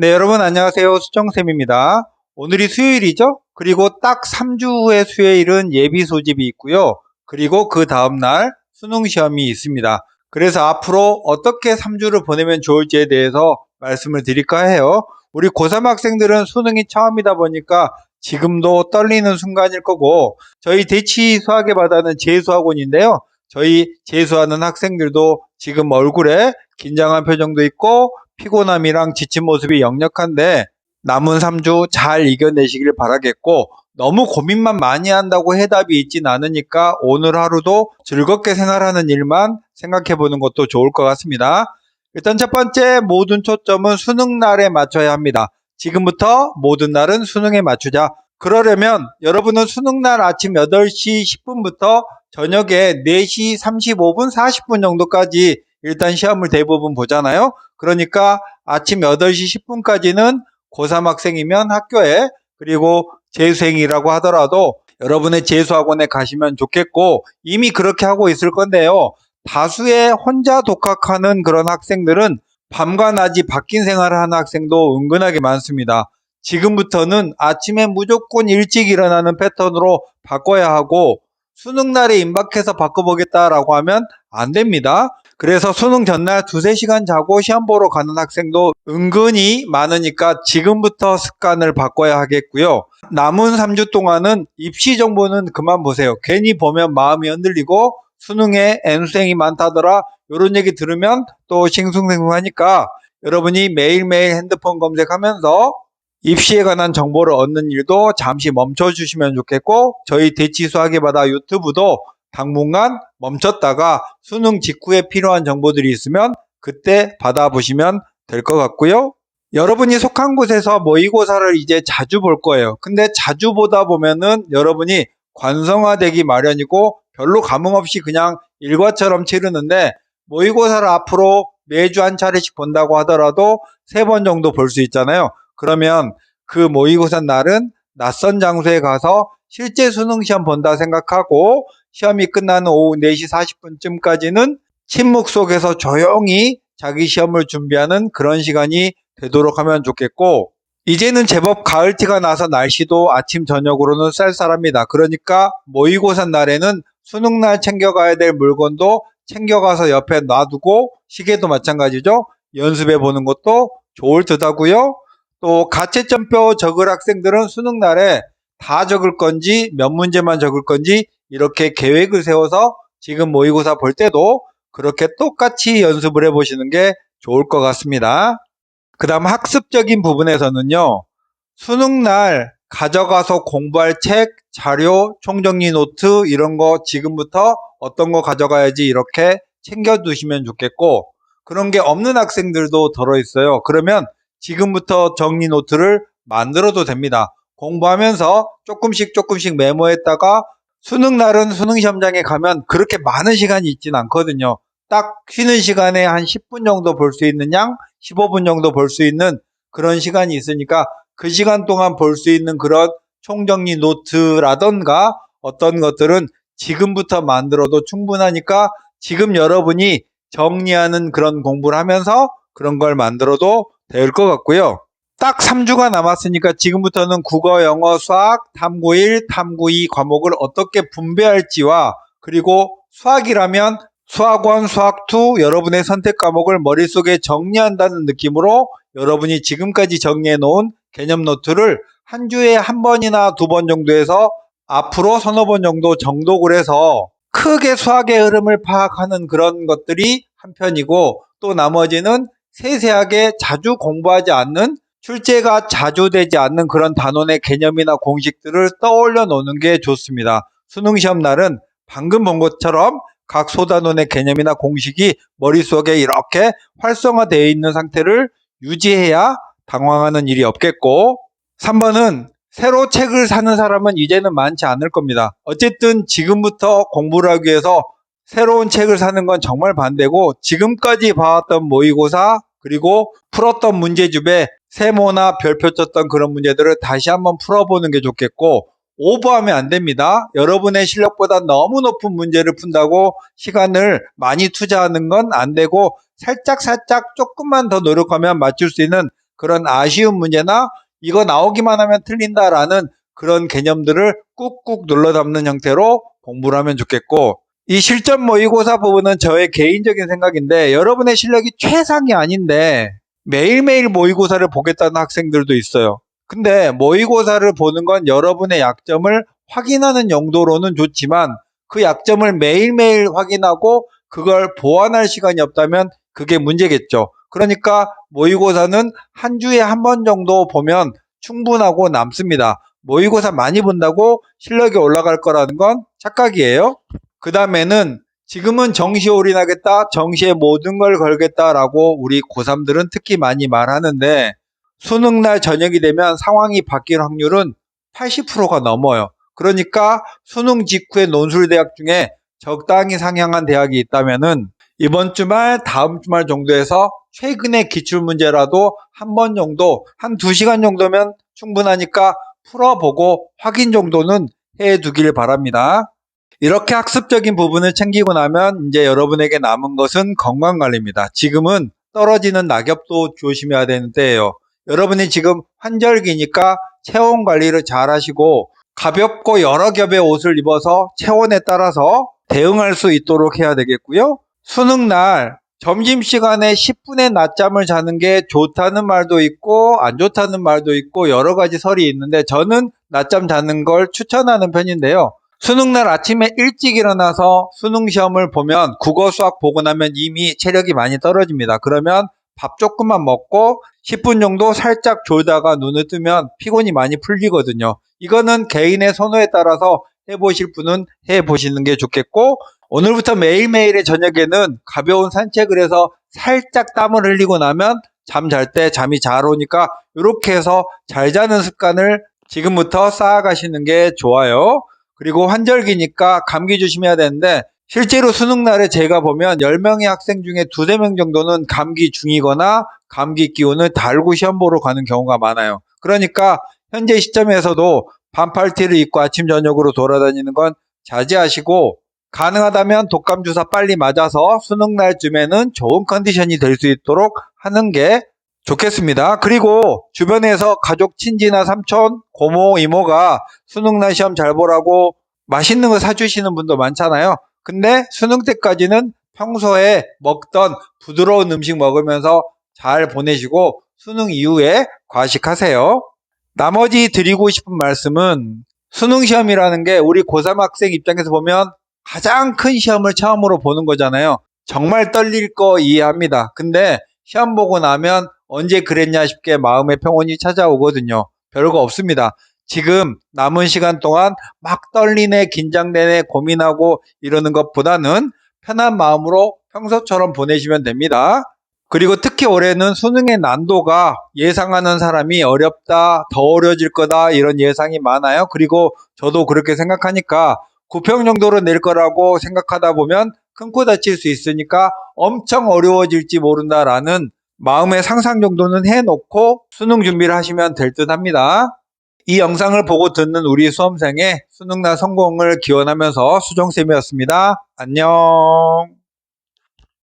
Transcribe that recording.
네, 여러분 안녕하세요. 수정쌤입니다. 오늘이 수요일이죠? 그리고 딱 3주 후에 수요일은 예비 소집이 있고요. 그리고 그 다음날 수능 시험이 있습니다. 그래서 앞으로 어떻게 3주를 보내면 좋을지에 대해서 말씀을 드릴까 해요. 우리 고3 학생들은 수능이 처음이다 보니까 지금도 떨리는 순간일 거고, 저희 대치 수학의 바다는 재수학원인데요. 저희 재수하는 학생들도 지금 얼굴에 긴장한 표정도 있고 피곤함이랑 지친 모습이 역력한데, 남은 3주 잘 이겨내시길 바라겠고, 너무 고민만 많이 한다고 해답이 있진 않으니까 오늘 하루도 즐겁게 생활하는 일만 생각해 보는 것도 좋을 것 같습니다. 일단 첫 번째, 모든 초점은 수능날에 맞춰야 합니다. 지금부터 모든 날은 수능에 맞추자. 그러려면 여러분은 수능날 아침 8시 10분부터 저녁에 4시 35분, 40분 정도까지 일단 시험을 대부분 보잖아요. 그러니까 아침 8시 10분까지는 고3 학생이면 학교에, 그리고 재수생이라고 하더라도 여러분의 재수학원에 가시면 좋겠고, 이미 그렇게 하고 있을 건데요. 다수의 혼자 독학하는 그런 학생들은 밤과 낮이 바뀐 생활을 하는 학생도 은근하게 많습니다. 지금부터는 아침에 무조건 일찍 일어나는 패턴으로 바꿔야 하고, 수능날에 임박해서 바꿔보겠다라고 하면 안 됩니다. 그래서 수능 전날 2~3시간 자고 시험 보러 가는 학생도 은근히 많으니까 지금부터 습관을 바꿔야 하겠고요. 남은 3주 동안은 입시 정보는 그만 보세요. 괜히 보면 마음이 흔들리고 수능에 N수생이 많다더라, 이런 얘기 들으면 또 싱숭생숭하니까 여러분이 매일매일 핸드폰 검색하면서 입시에 관한 정보를 얻는 일도 잠시 멈춰주시면 좋겠고, 저희 대치 수학의 바다 유튜브도 당분간 멈췄다가 수능 직후에 필요한 정보들이 있으면 그때 받아보시면 될 것 같고요. 여러분이 속한 곳에서 모의고사를 이제 자주 볼 거예요. 근데 자주 보다 보면은 여러분이 관성화되기 마련이고 별로 감흥 없이 그냥 일과처럼 치르는데, 모의고사를 앞으로 매주 한 차례씩 본다고 하더라도 3번 정도 볼 수 있잖아요. 그러면 그 모의고사 날은 낯선 장소에 가서 실제 수능 시험 본다 생각하고, 시험이 끝나는 오후 4시 40분쯤까지는 침묵 속에서 조용히 자기 시험을 준비하는 그런 시간이 되도록 하면 좋겠고, 이제는 제법 가을티가 나서 날씨도 아침 저녁으로는 쌀쌀합니다. 그러니까 모의고사 날에는 수능날 챙겨가야 될 물건도 챙겨가서 옆에 놔두고, 시계도 마찬가지죠. 연습해 보는 것도 좋을 듯 하고요. 또 가채점표 적을 학생들은 수능날에 다 적을 건지 몇 문제만 적을 건지 이렇게 계획을 세워서 지금 모의고사 볼 때도 그렇게 똑같이 연습을 해보시는 게 좋을 것 같습니다. 그 다음 학습적인 부분에서는요, 수능날 가져가서 공부할 책, 자료, 총정리 노트 이런 거 지금부터 어떤 거 가져가야지 이렇게 챙겨두시면 좋겠고, 그런 게 없는 학생들도 들어있어요. 그러면 지금부터 정리 노트를 만들어도 됩니다. 공부하면서 조금씩 메모했다가 수능날은 수능시험장에 가면 그렇게 많은 시간이 있진 않거든요. 딱 쉬는 시간에 한 10분 정도 볼 수 있는 양, 15분 정도 볼 수 있는 그런 시간이 있으니까 그 시간 동안 볼 수 있는 그런 총정리 노트라던가 어떤 것들은 지금부터 만들어도 충분하니까 지금 여러분이 정리하는 그런 공부를 하면서 그런 걸 만들어도 될 것 같고요. 딱 3주가 남았으니까 지금부터는 국어, 영어, 수학, 탐구 1, 탐구 2 과목을 어떻게 분배할지와, 그리고 수학이라면 수학원, 수학2 여러분의 선택 과목을 머릿속에 정리한다는 느낌으로 여러분이 지금까지 정리해 놓은 개념 노트를 한 주에 한 번이나 2번 정도에서 앞으로 서너 번 정도 정독을 해서 크게 수학의 흐름을 파악하는 그런 것들이 한편이고, 또 나머지는 세세하게 자주 공부하지 않는, 출제가 자주 되지 않는 그런 단원의 개념이나 공식들을 떠올려 놓는 게 좋습니다. 수능시험 날은 방금 본 것처럼 각 소단원의 개념이나 공식이 머릿속에 이렇게 활성화되어 있는 상태를 유지해야 당황하는 일이 없겠고, 3번은 새로 책을 사는 사람은 이제는 많지 않을 겁니다. 어쨌든 지금부터 공부를 하기 위해서 새로운 책을 사는 건 정말 반대고, 지금까지 봐왔던 모의고사 그리고 풀었던 문제집에 세모나 별표 쳤던 그런 문제들을 다시 한번 풀어보는 게 좋겠고, 오버하면 안 됩니다. 여러분의 실력보다 너무 높은 문제를 푼다고 시간을 많이 투자하는 건 안 되고, 살짝 조금만 더 노력하면 맞출 수 있는 그런 아쉬운 문제나 이거 나오기만 하면 틀린다라는 그런 개념들을 꾹꾹 눌러 담는 형태로 공부를 하면 좋겠고, 이 실전 모의고사 부분은 저의 개인적인 생각인데 여러분의 실력이 최상이 아닌데 매일매일 모의고사를 보겠다는 학생들도 있어요. 근데 모의고사를 보는 건 여러분의 약점을 확인하는 용도로는 좋지만 그 약점을 매일매일 확인하고 그걸 보완할 시간이 없다면 그게 문제겠죠. 그러니까 모의고사는 한 주에 한 번 정도 보면 충분하고 남습니다. 모의고사 많이 본다고 실력이 올라갈 거라는 건 착각이에요. 그 다음에는 지금은 정시에 올인하겠다, 정시에 모든 걸 걸겠다라고 우리 고3들은 특히 많이 말하는데 수능날 저녁이 되면 상황이 바뀔 확률은 80%가 넘어요. 그러니까 수능 직후의 논술대학 중에 적당히 상향한 대학이 있다면은 이번 주말, 다음 주말 정도에서 최근의 기출문제라도 한 번 정도, 한 2시간 정도면 충분하니까 풀어보고 확인 정도는 해두길 바랍니다. 이렇게 학습적인 부분을 챙기고 나면 이제 여러분에게 남은 것은 건강관리입니다. 지금은 떨어지는 낙엽도 조심해야 되는 때예요. 여러분이 지금 환절기니까 체온 관리를 잘 하시고 가볍고 여러 겹의 옷을 입어서 체온에 따라서 대응할 수 있도록 해야 되겠고요. 수능날 점심시간에 10분의 낮잠을 자는 게 좋다는 말도 있고 안 좋다는 말도 있고 여러 가지 설이 있는데 저는 낮잠 자는 걸 추천하는 편인데요. 수능날 아침에 일찍 일어나서 수능시험을 보면 국어 수학 보고 나면 이미 체력이 많이 떨어집니다. 그러면 밥 조금만 먹고 10분 정도 살짝 졸다가 눈을 뜨면 피곤이 많이 풀리거든요. 이거는 개인의 선호에 따라서 해보실 분은 해보시는 게 좋겠고, 오늘부터 매일매일의 저녁에는 가벼운 산책을 해서 살짝 땀을 흘리고 나면 잠잘 때 잠이 잘 오니까 이렇게 해서 잘 자는 습관을 지금부터 쌓아가시는 게 좋아요. 그리고 환절기니까 감기 조심해야 되는데 실제로 수능날에 제가 보면 10명의 학생 중에 2~3명 정도는 감기 중이거나 감기 기운을 달고 시험 보러 가는 경우가 많아요. 그러니까 현재 시점에서도 반팔티를 입고 아침 저녁으로 돌아다니는 건 자제하시고 가능하다면 독감 주사 빨리 맞아서 수능날쯤에는 좋은 컨디션이 될 수 있도록 하는 게 좋겠습니다. 그리고 주변에서 가족 친지나 삼촌, 고모, 이모가 수능날 시험 잘 보라고 맛있는 거 사주시는 분도 많잖아요. 근데 수능 때까지는 평소에 먹던 부드러운 음식 먹으면서 잘 보내시고 수능 이후에 과식하세요. 나머지 드리고 싶은 말씀은 수능 시험이라는 게 우리 고3 학생 입장에서 보면 가장 큰 시험을 처음으로 보는 거잖아요. 정말 떨릴 거 이해합니다. 근데 시험 보고 나면 언제 그랬냐 싶게 마음의 평온이 찾아오거든요. 별거 없습니다. 지금 남은 시간 동안 막 떨리네, 긴장되네, 고민하고 이러는 것보다는 편한 마음으로 평소처럼 보내시면 됩니다. 그리고 특히 올해는 수능의 난도가 예상하는 사람이 어렵다, 더 어려워질 거다 이런 예상이 많아요. 그리고 저도 그렇게 생각하니까 9평 정도로 낼 거라고 생각하다 보면 큰 코 다칠 수 있으니까 엄청 어려워질지 모른다라는 마음의 상상 정도는 해놓고 수능 준비를 하시면 될 듯 합니다. 이 영상을 보고 듣는 우리 수험생의 수능날 성공을 기원하면서 수정쌤이었습니다. 안녕.